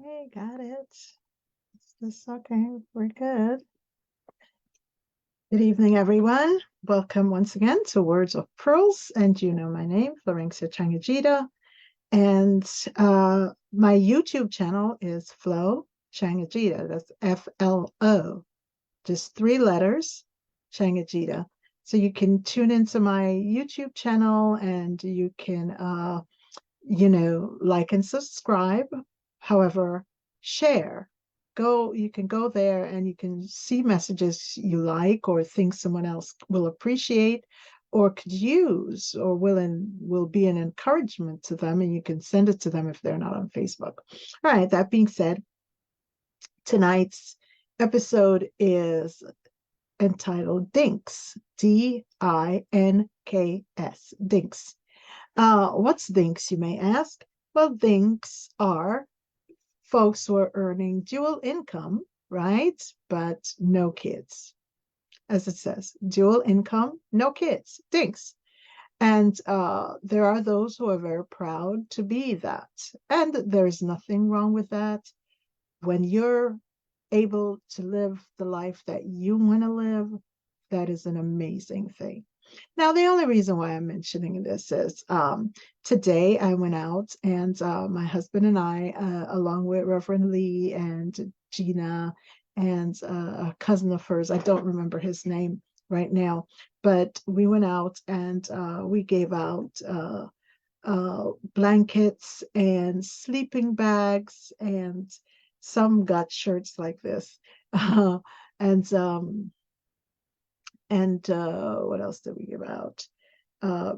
Okay, got it. This okay? We're good. Good evening, everyone. Welcome once again to Words of Pearls, and you know my name, Chang-Ageda, and my YouTube channel is Flo Chang-Ageda. That's FLO, just three letters, Chang-Ageda. So you can tune into my YouTube channel, and you can like and subscribe. However, share. You can go there and you can see messages you like or think someone else will appreciate or could use or will be an encouragement to them, and you can send it to them if they're not on Facebook. All right, that being said, tonight's episode is entitled Dinks, Dinks, Dinks. What's Dinks, you may ask? Well, Dinks are folks who are earning dual income, right? But no kids. As it says, dual income, no kids, Dinks. And there are those who are very proud to be that. And there's nothing wrong with that. When you're able to live the life that you want to live, that is an amazing thing. Now, the only reason why I'm mentioning this is today I went out and my husband and I, along with Reverend Lee and Gina and a cousin of hers, I don't remember his name right now, but we went out and we gave out blankets and sleeping bags, and some got shirts like this. And what else did we give out?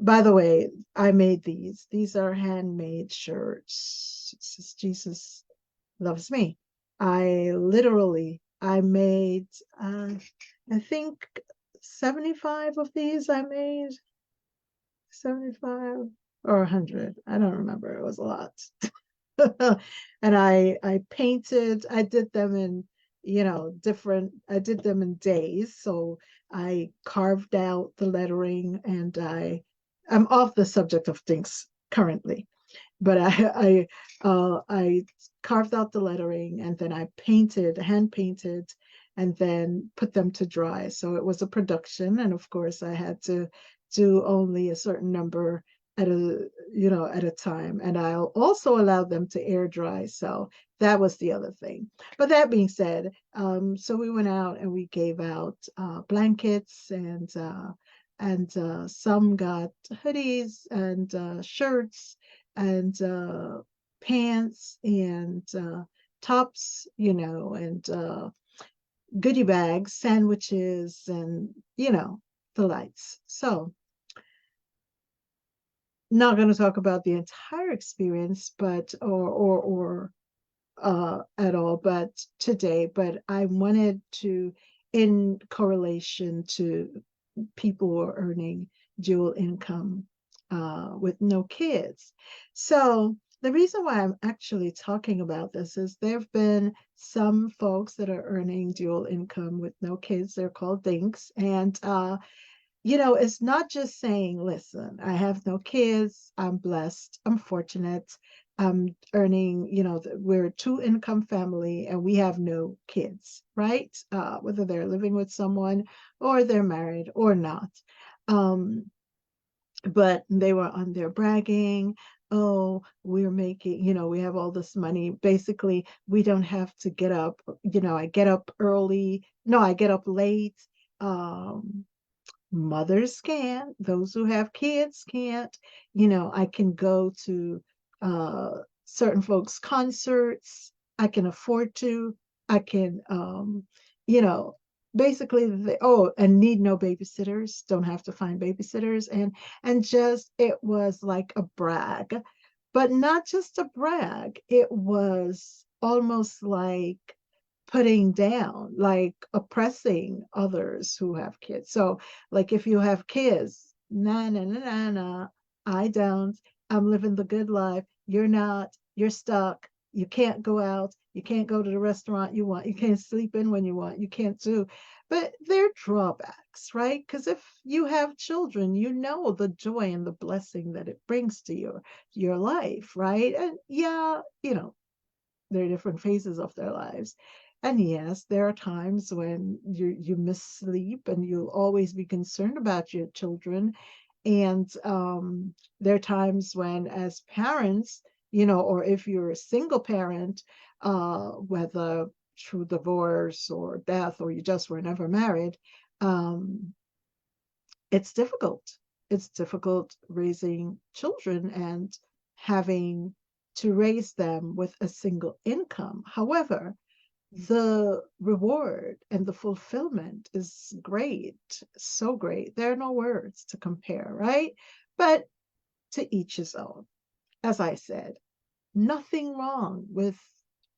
By the way, I made these. These are handmade shirts. It says Jesus loves me. I made, I think 75 of these I made. 75 or 100. I don't remember. It was a lot. And I painted, I did them in, I did them in days. So I carved out the lettering, and I'm off the subject of things currently, but I carved out the lettering, and then I hand painted, and then put them to dry. So it was a production, and of course I had to do only a certain number at a time, and I'll also allow them to air dry. So that was the other thing. But that being said, so we went out and we gave out blankets, and some got hoodies and shirts and pants and tops, and goodie bags, sandwiches, and the lights. So not going to talk about the entire experience, but or at all, but today. But I wanted to, in correlation to people who are earning dual income with no kids. So the reason why I'm actually talking about this is there have been some folks that are earning dual income with no kids. They're called Dinks. And it's not just saying, listen, I have no kids, I'm blessed, I'm fortunate, I'm earning, we're a two income family and we have no kids, right? Whether they're living with someone or they're married or not. Um, but they were on there bragging, oh, we're making, we have all this money. Basically, we don't have to get up, I get up early. No, I get up late. Um, Mothers can, those who have kids can't. I can go to uh certain folks concerts. I can afford to. I can you know basically and need no babysitters, don't have to find babysitters, and just it was like a brag, but not just a brag. It was almost like putting down, like oppressing others who have kids. So, like if you have kids, na na na na na, I don't. I'm living the good life. You're not. You're stuck. You can't go out. You can't go to the restaurant you want. You can't sleep in when you want. You can't do. But there are drawbacks, right? Because if you have children, you know the joy and the blessing that it brings to your life, right? And yeah, there are different phases of their lives. And yes, there are times when you miss sleep and you'll always be concerned about your children. And there are times when, as parents, or if you're a single parent, whether through divorce or death, or you just were never married, um, it's difficult. It's difficult raising children and having to raise them with a single income. However, the reward and the fulfillment is great, so great. There are no words to compare, right? But to each his own. As I said, nothing wrong with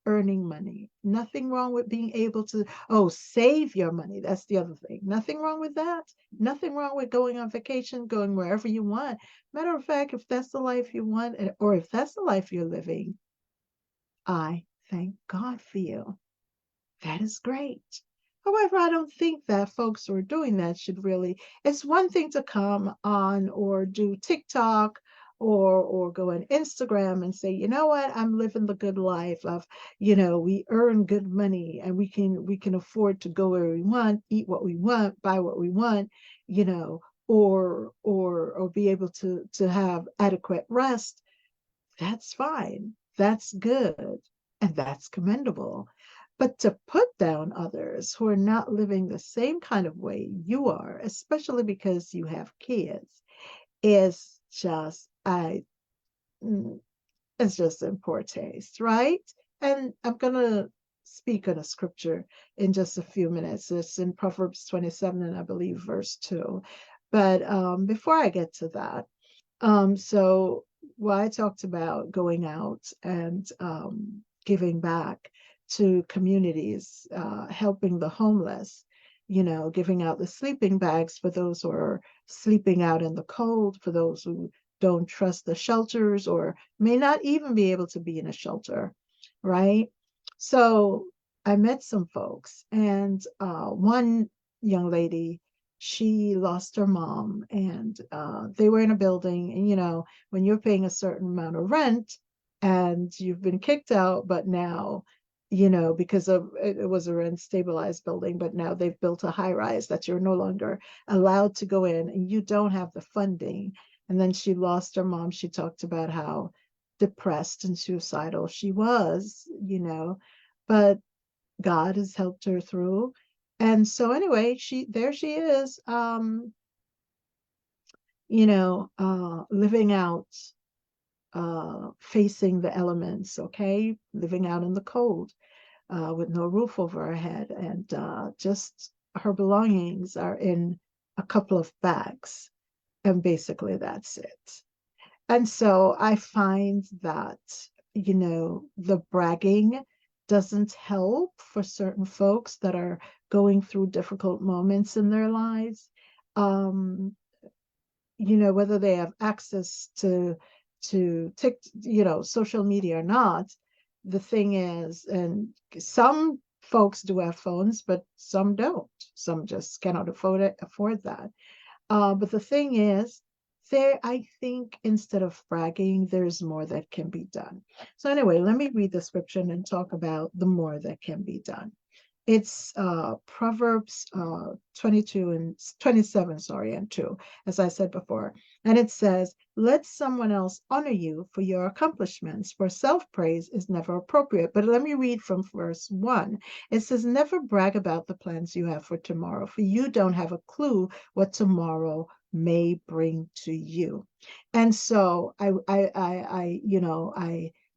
earning money. Nothing wrong with being able to, save your money. That's the other thing. Nothing wrong with that. Nothing wrong with going on vacation, going wherever you want. Matter of fact, if that's the life you want, or if that's the life you're living, I thank God for you. That is great. However, I don't think that folks who are doing that should really, it's one thing to come on or do TikTok or go on Instagram and say, you know what, I'm living the good life of, we earn good money and we can afford to go where we want, eat what we want, buy what we want, or be able to have adequate rest. That's fine. That's good. And that's commendable. But to put down others who are not living the same kind of way you are, especially because you have kids, is just, mm, it's just in poor taste, right? And I'm going to speak on a scripture in just a few minutes. It's in Proverbs 27, and I believe verse 2. But before I get to that, so I talked about going out and giving back to communities, helping the homeless, giving out the sleeping bags for those who are sleeping out in the cold, for those who don't trust the shelters or may not even be able to be in a shelter, right? So I met some folks, and one young lady, she lost her mom, and they were in a building, and when you're paying a certain amount of rent and you've been kicked out, but now because of it was a rent stabilized building, but now they've built a high rise that you're no longer allowed to go in, and you don't have the funding. And then she lost her mom. She talked about how depressed and suicidal she was, but God has helped her through. And so anyway, she is, living out, facing the elements, okay, living out in the cold, with no roof over her head, and just her belongings are in a couple of bags, and basically that's it. And so I find that, the bragging doesn't help for certain folks that are going through difficult moments in their lives. Um, whether they have access to social media or not. The thing is, and some folks do have phones, but some don't. Some just cannot afford that. But the thing is, I think instead of bragging, there's more that can be done. So anyway, let me read the scripture and talk about the more that can be done. It's Proverbs 22 and 27, sorry, and 2, as I said before. And it says, let someone else honor you for your accomplishments, for self-praise is never appropriate. But let me read from verse 1. It says, never brag about the plans you have for tomorrow, for you don't have a clue what tomorrow may bring to you. And so I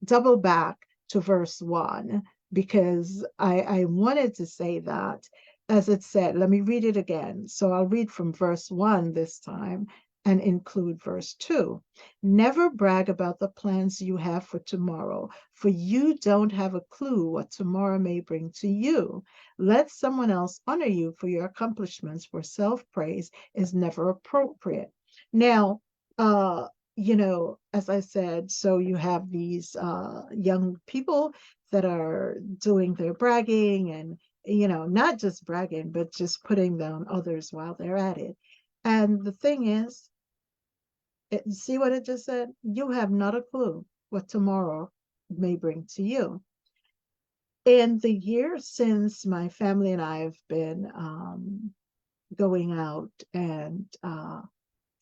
double back to verse 1 because I wanted to say that, as it said. Let me read it again. So I'll read from verse 1 this time and include verse 2. Never brag about the plans you have for tomorrow, for you don't have a clue what tomorrow may bring to you. Let someone else honor you for your accomplishments, for self-praise is never appropriate. Now, as I said, so you have these young people that are doing their bragging and, not just bragging, but just putting down others while they're at it. And the thing is, see what it just said? You have not a clue what tomorrow may bring to you. In the years since my family and I have been going out and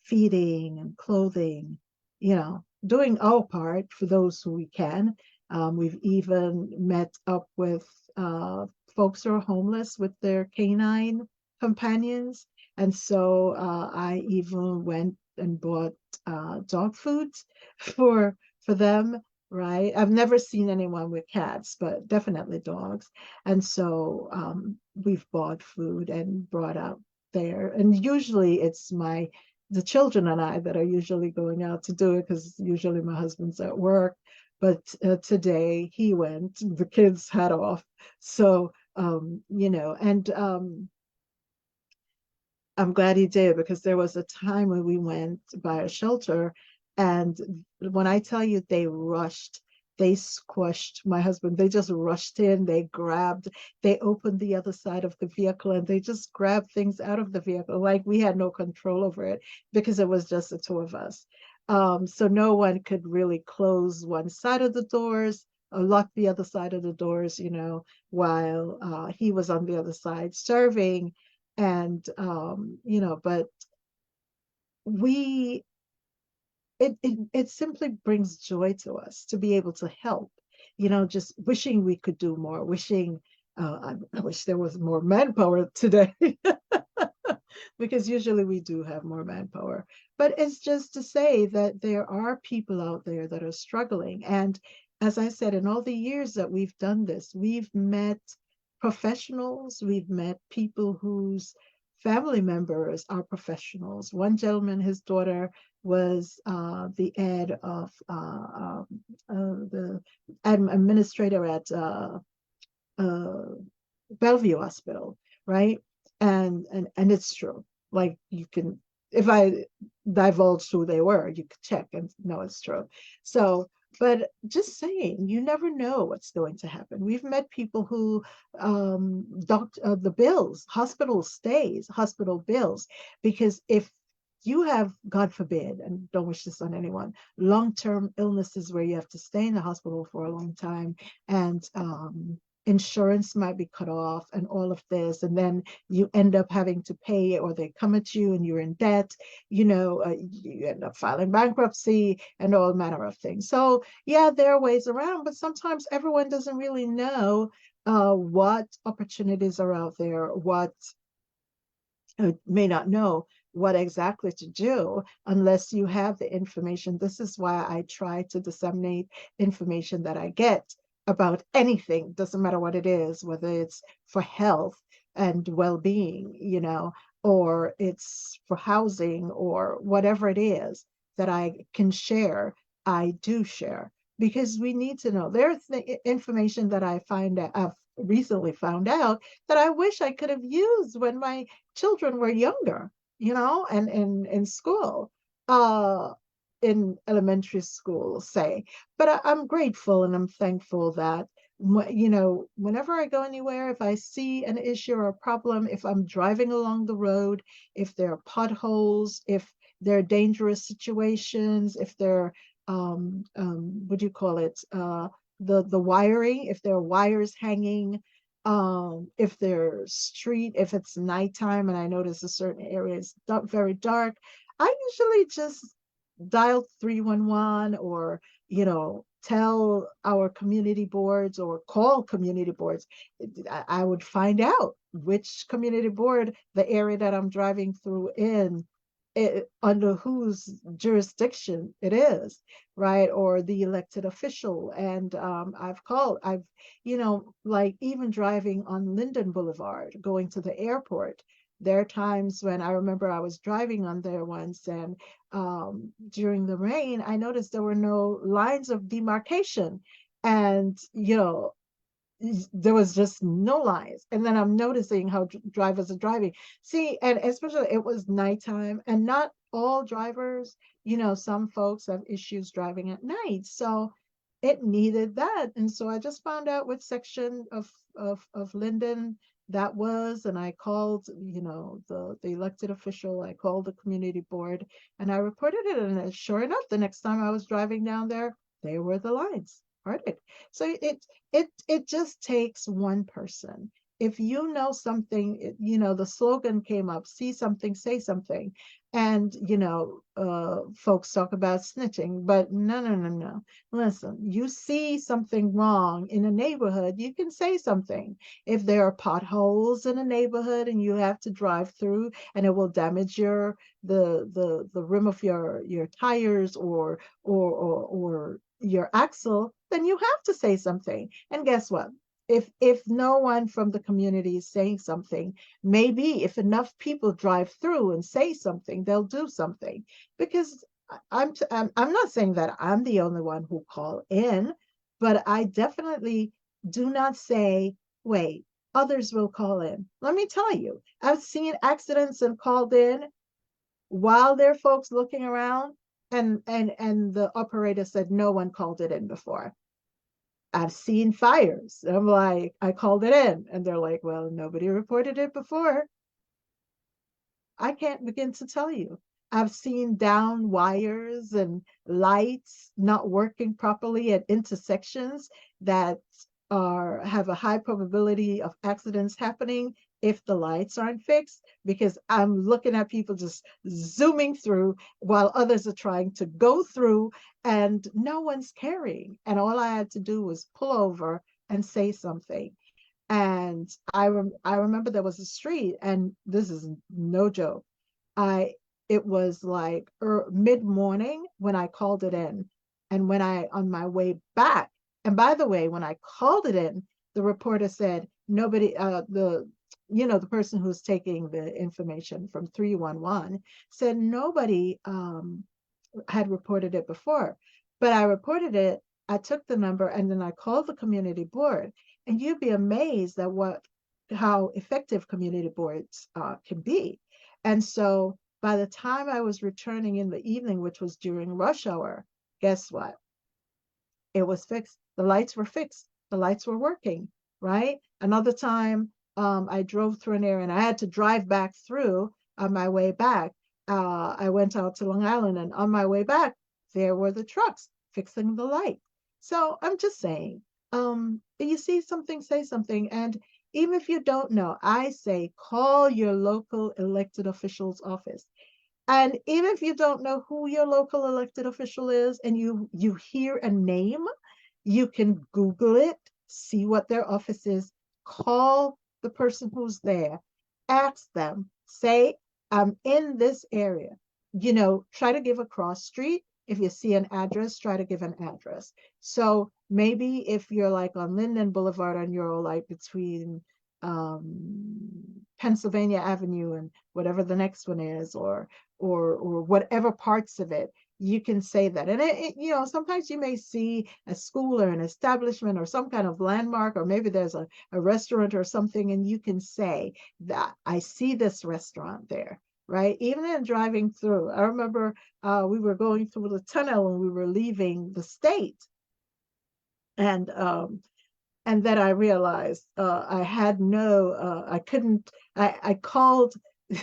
feeding and clothing, doing our part for those who we can. We've even met up with folks who are homeless with their canine companions. And so I even went and bought dog food for them, right? I've never seen anyone with cats, but definitely dogs. And so we've bought food and brought out there. And usually it's the children and I that are usually going out to do it because usually my husband's at work. But today he went, the kids had off. So, and I'm glad he did because there was a time when we went by a shelter, and when I tell you they rushed, they squashed my husband. They just rushed in, they grabbed, they opened the other side of the vehicle and they just grabbed things out of the vehicle like we had no control over it because it was just the two of us. So no one could really close one side of the doors or lock the other side of the doors, while he was on the other side serving and but we it simply brings joy to us to be able to help, just wishing we could do more, wishing I wish there was more manpower today because usually we do have more manpower. But it's just to say that there are people out there that are struggling. And as I said, in all the years that we've done this, we've met professionals, we've met people whose family members are professionals. One gentleman, his daughter was the ed of the administrator at uh, Bellevue Hospital, right? And it's true. Like you can, if I divulged who they were, you could check and know it's true. So, but just saying, you never know what's going to happen. We've met people who the bills, hospital stays, hospital bills, because if you have, God forbid, and don't wish this on anyone, long-term illnesses where you have to stay in the hospital for a long time, and insurance might be cut off and all of this, and then you end up having to pay it or they come at you and you're in debt, you end up filing bankruptcy and all manner of things. So yeah, there are ways around, but sometimes everyone doesn't really know what opportunities are out there, what may not know what exactly to do unless you have the information. This is why I try to disseminate information that I get about anything, doesn't matter what it is, whether it's for health and well-being, or it's for housing or whatever it is that I can share, I do share because we need to know. There's the information that I've recently found out that I wish I could have used when my children were younger, and in school, in elementary school, say. But I'm grateful and I'm thankful that, whenever I go anywhere, if I see an issue or a problem, if I'm driving along the road, if there are potholes, if there are dangerous situations, if there what do you call it? The wiring, if there are wires hanging, if there's street, if it's nighttime and I notice a certain area is very dark, I usually just dial 311 or, tell our community boards or call community boards. I would find out which community board the area that I'm driving through under whose jurisdiction it is, right? Or the elected official. And like even driving on Linden Boulevard, going to the airport. There are times when I remember I was driving on there once, and during the rain, I noticed there were no lines of demarcation. And, there was just no lines. And then I'm noticing how drivers are driving. See, and especially it was nighttime, and not all drivers, some folks have issues driving at night. So it needed that. And so I just found out which section of Linden that was, and I called, the elected official, I called the community board, and I reported it. And sure enough, the next time I was driving down there, were the lines. reported. So it just takes one person. If you know something, the slogan came up, see something, say something. And, folks talk about snitching, but no, no, no, no. Listen, you see something wrong in a neighborhood, you can say something. If there are potholes in a neighborhood and you have to drive through and it will damage the rim of your tires or your axle, then you have to say something. And guess what? If no one from the community is saying something, maybe if enough people drive through and say something, they'll do something. Because I'm not saying that I'm the only one who call in, but I definitely do not say, wait, others will call in. Let me tell you, I've seen accidents and called in while there are folks looking around, and the operator said no one called it in before. I've seen fires. I'm like, I called it in. And they're like, well, nobody reported it before. I can't begin to tell you. I've seen down wires and lights not working properly at intersections that have a high probability of accidents happening if the lights aren't fixed, because I'm looking at people just zooming through while others are trying to go through and no one's carrying. And all I had to do was pull over and say something. And I remember there was a street, and this is no joke. I It was like mid morning when I called it in, and when I on my way back. And by the way, when I called it in, the reporter said nobody. The person who's taking the information from 311 said nobody had reported it before. But I reported it, I took the number, and then I called the community board. And you'd be amazed at how effective community boards can be. And so by the time I was returning in the evening, which was during rush hour, guess what? It was fixed. The lights were fixed. The lights were working, right? Another time, I drove through an area and I had to drive back through on my way back. I went out to Long Island, and on my way back, there were the trucks fixing the light. So I'm just saying, you see something, say something. And even if you don't know, I say call your local elected official's office. And even if you don't know who your local elected official is and you hear a name, you can Google it, see what their office is, call the person who's there, ask them, say, I'm in this area. Try to give a cross street. If you see an address, try to give an address. So maybe if you're like on Linden Boulevard and you're like between Pennsylvania Avenue and whatever the next one is, or whatever parts of it, you can say that. And sometimes you may see a school or an establishment or some kind of landmark, or maybe there's a restaurant or something, and you can say that I see this restaurant there, right? Even in driving through, I remember we were going through the tunnel and we were leaving the state, and then I realized I had I couldn't, I called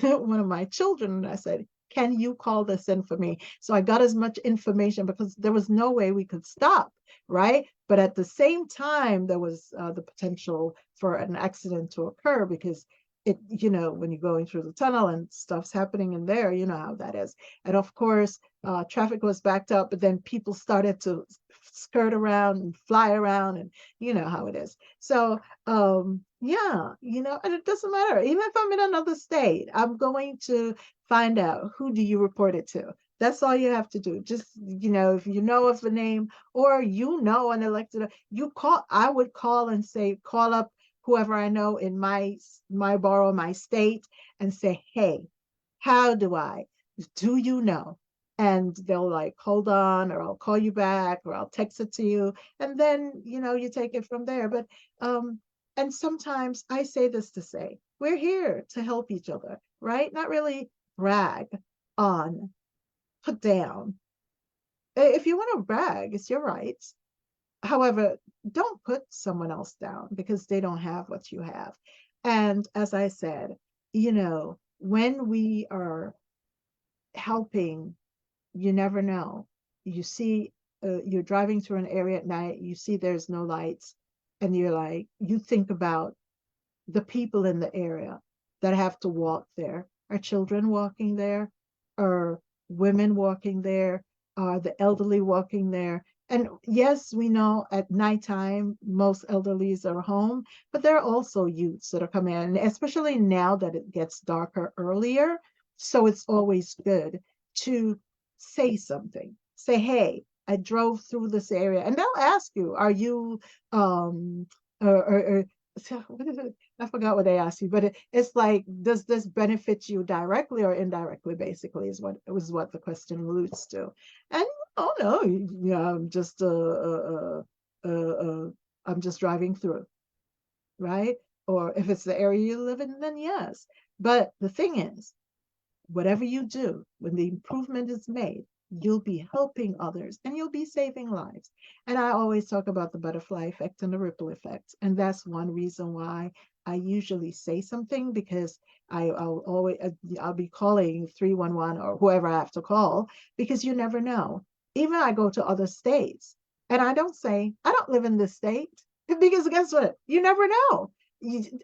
one of my children and I said, can you call this in for me? So I got as much information because there was no way we could stop, right? But at the same time, there was the potential for an accident to occur because when you're going through the tunnel and stuff's happening in there, you know how that is. And of course, traffic was backed up, but then people started to skirt around and fly around, and you know how it is. So, yeah, and it doesn't matter. Even if I'm in another state, I'm going to find out who do you report it to. That's all you have to do. Just, if you know of the name or an elected, I would call and say, call up whoever I know in my borough, my state, and say, hey, how do you know? And they'll like, hold on, or I'll call you back, or I'll text it to you. And then, you take it from there. But, and sometimes I say this to say, we're here to help each other, right? Not really brag on, put down. If you want to brag, it's your right. However, don't put someone else down because they don't have what you have. And as I said, when we are helping, you never know. You see you're driving through an area at night, you see there's no lights, and you're like, you think about the people in the area that have to walk there. Are children walking there? Are women walking there? Are the elderly walking there? And yes, we know at nighttime most elderlies are home, but there are also youths that are coming in, especially now that it gets darker earlier. So it's always good to say something. Say, hey, I drove through this area, and they'll ask you, are you or so what is it? I forgot what they asked you, but it's like, does this benefit you directly or indirectly? Basically, is what the question alludes to. And oh no, yeah, I'm just driving through, right? Or if it's the area you live in, then yes. But the thing is, whatever you do, when the improvement is made, you'll be helping others and you'll be saving lives. And I always talk about the butterfly effect and the ripple effect. And that's one reason why I usually say something, because I'll always I'll be calling 311 or whoever I have to call, because you never know. Even I go to other states and I don't say I don't live in this state, because guess what? You never know.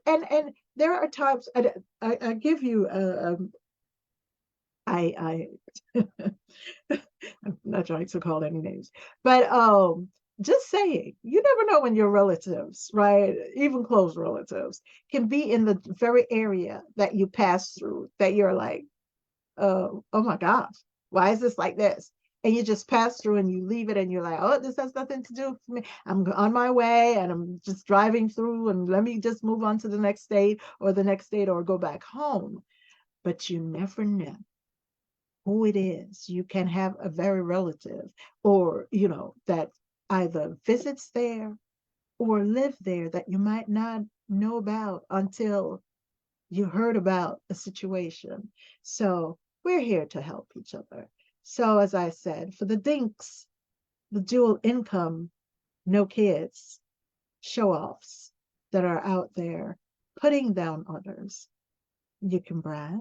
And there are times I give you I I'm not trying to call any names, but just saying, you never know when your relatives, right, even close relatives, can be in the very area that you pass through, that you're like, oh my gosh, why is this like this? And you just pass through and you leave it and you're like, oh, this has nothing to do with me. I'm on my way and I'm just driving through, and let me just move on to the next state or the next state or go back home. But you never know who it is. You can have a very relative, or, that either visits there or live there, that you might not know about until you heard about a situation. So we're here to help each other. So, as I said, for the Dinks, the dual income, no kids, show offs that are out there putting down others, you can brag,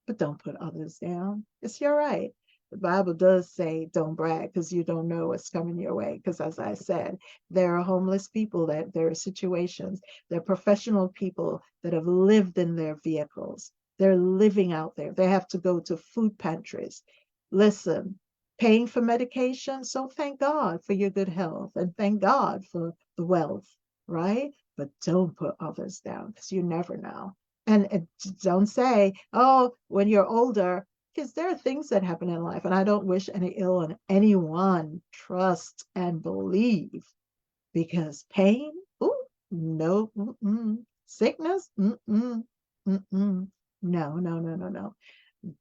but don't put others down. It's your right. The Bible does say don't brag because you don't know what's coming your way. Because as I said, there are homeless people, that there are situations, there are professional people that have lived in their vehicles. They're living out there. They have to go to food pantries. Listen, paying for medication. So thank God for your good health and thank God for the wealth, right? But don't put others down, because you never know. And don't say, oh, when you're older, because there are things that happen in life, and I don't wish any ill on anyone. Trust and believe, because pain, ooh, no, sickness, no, no, no, no, no.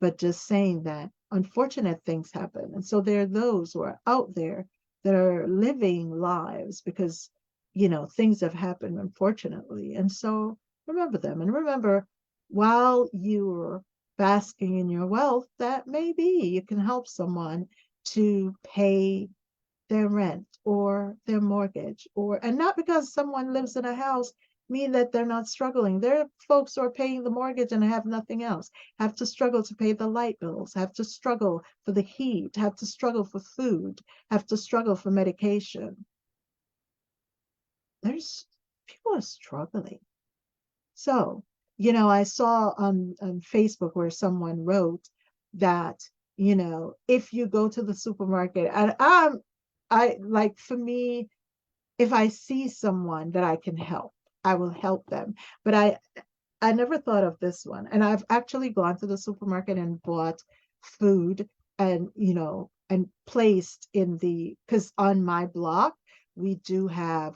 But just saying that unfortunate things happen. And so there are those who are out there that are living lives because, things have happened, unfortunately. And so remember them, and remember, while you're basking in your wealth, that maybe you can help someone to pay their rent or their mortgage, and not because someone lives in a house mean that they're not struggling. There are folks who are paying the mortgage and have nothing else, have to struggle to pay the light bills, have to struggle for the heat, have to struggle for food, have to struggle for medication. There's People are struggling. So, I saw on Facebook where someone wrote that, if you go to the supermarket, and I like, for me, if I see someone that I can help, I will help them. But I never thought of this one. And I've actually gone to the supermarket and bought food, and and placed in because on my block we do have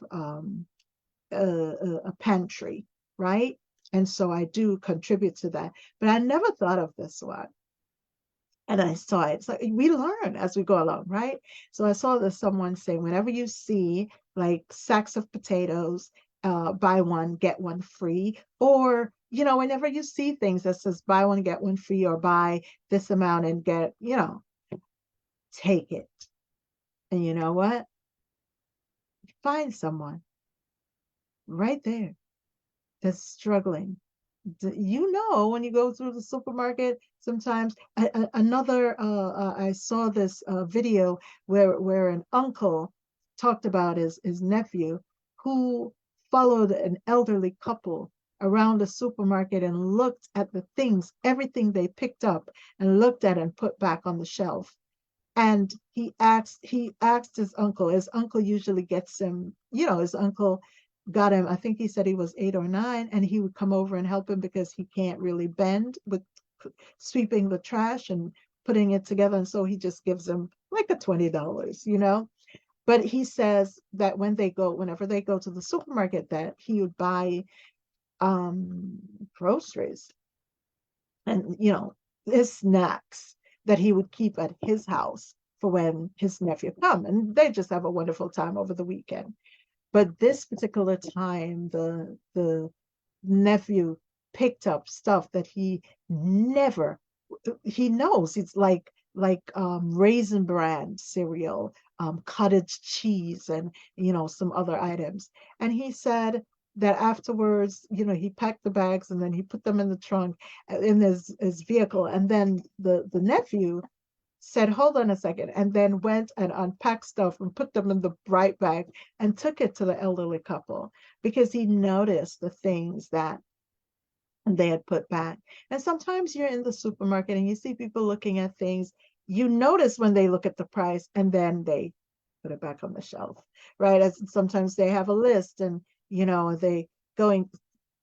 a pantry, right? And so I do contribute to that. But I never thought of this one. And I saw it. So we learn as we go along, right? So I saw that someone say, whenever you see like sacks of potatoes, buy one, get one free, or whenever you see things that says buy one, get one free, or buy this amount and get, take it. And you know what? Find someone right there that's struggling. You know, when you go through the supermarket, sometimes another I saw this video where an uncle talked about his nephew who followed an elderly couple around the supermarket and looked at the things, everything they picked up and looked at and put back on the shelf. And he asked his uncle usually gets him, his uncle got him, I think he said he was 8 or 9, and he would come over and help him because he can't really bend with sweeping the trash and putting it together, and so he just gives him like a $20. But he says that whenever they go to the supermarket, that he would buy groceries and his snacks that he would keep at his house for when his nephew come, and they just have a wonderful time over the weekend. But this particular time, the nephew picked up stuff that he knows. It's like raisin bran cereal, cottage cheese, and some other items. And he said that afterwards, he packed the bags and then he put them in the trunk in his vehicle. And then the nephew said, hold on a second, and then went and unpacked stuff and put them in the bright bag and took it to the elderly couple because he noticed the things that they had put back. And sometimes you're in the supermarket and you see people looking at things. You notice when they look at the price and then they put it back on the shelf, right? As sometimes they have a list and they going.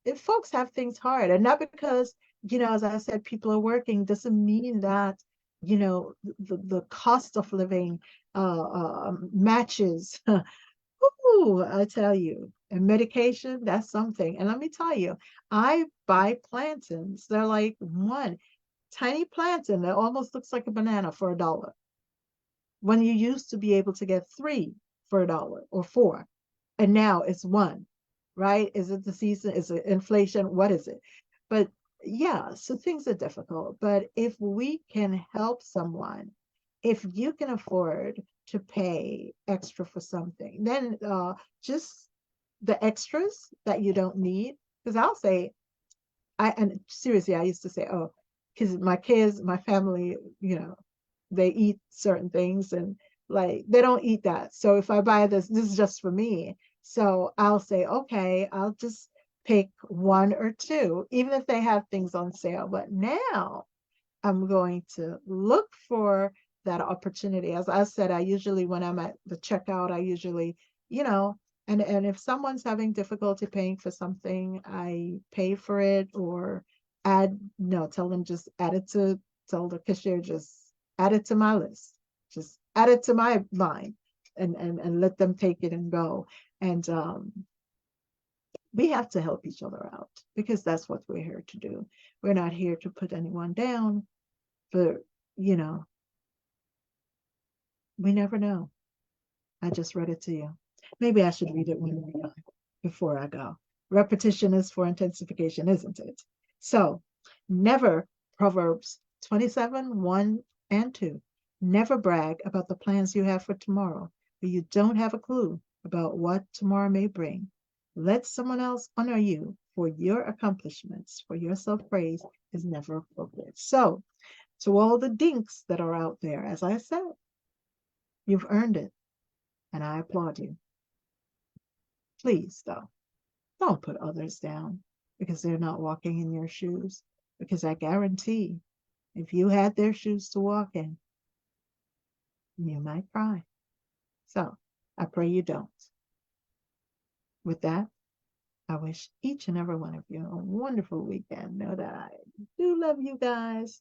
If folks have things hard, and not because as I said, people are working, doesn't mean that the cost of living matches. Ooh, I tell you, and medication, that's something. And let me tell you, I buy plantains. They're like one tiny plantain that almost looks like a banana for $1. When you used to be able to get three for $1 or four, and now it's one, right? Is it the season? Is it inflation? What is it? But yeah, so things are difficult. But if we can help someone, if you can afford to pay extra for something, then just the extras that you don't need, because I'll say, and seriously, I used to say, oh, because my kids, my family, they eat certain things and like they don't eat that. So if I buy this is just for me. So I'll say, okay, I'll just pick one or two, even if they have things on sale. But now I'm going to look for that opportunity. As I said, I usually, when I'm at the checkout, I usually, you know, and if someone's having difficulty paying for something, I pay for it or add, no, tell them just add it to, tell the cashier just add it to my list, just add it to my line and let them take it and go. And we have to help each other out because that's what we're here to do. We're not here to put anyone down, but you know, we never know. I just read it to you. Maybe I should read it when we're done before I go. Repetition is for intensification, isn't it? So, never, Proverbs 27, 1 and 2. Never brag about the plans you have for tomorrow, but you don't have a clue about what tomorrow may bring. Let someone else honor you for your accomplishments, for your self praise is never appropriate. So, to all the dinks that are out there, as I said, you've earned it, and I applaud you. Please, though, don't put others down because they're not walking in your shoes. Because I guarantee if you had their shoes to walk in, you might cry. So I pray you don't. With that, I wish each and every one of you a wonderful weekend. Know that I do love you guys.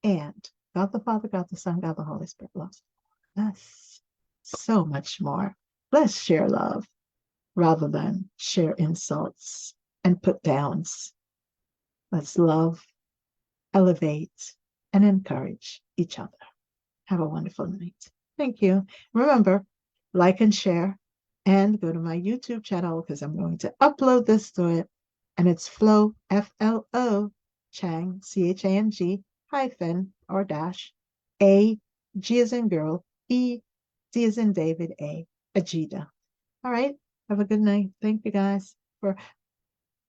And God the Father, God the Son, God the Holy Spirit loves us so much more. Let's share love rather than share insults and put downs. Let's love, elevate, and encourage each other. Have a wonderful night. Thank you. Remember, like and share, and go to my YouTube channel because I'm going to upload this to it. And it's Flo, Flo, Chang, Chang, hyphen or dash, A, G as in girl, E, D as in David, Ageda. All right. Have a good night. Thank you guys for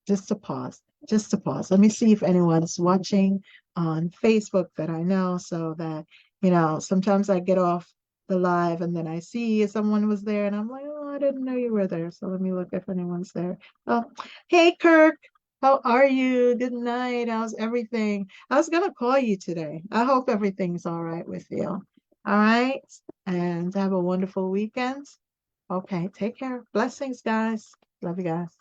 just a pause. just to pause. Let me see if anyone's watching on Facebook that I know, so that, sometimes I get off the live and then I see someone was there and I'm like, oh, I didn't know you were there. So let me look if anyone's there. Oh, hey, Kirk. How are you? Good night. How's everything? I was gonna call you today. I hope everything's all right with you. All right. And have a wonderful weekend. Okay, take care. Blessings, guys. Love you guys.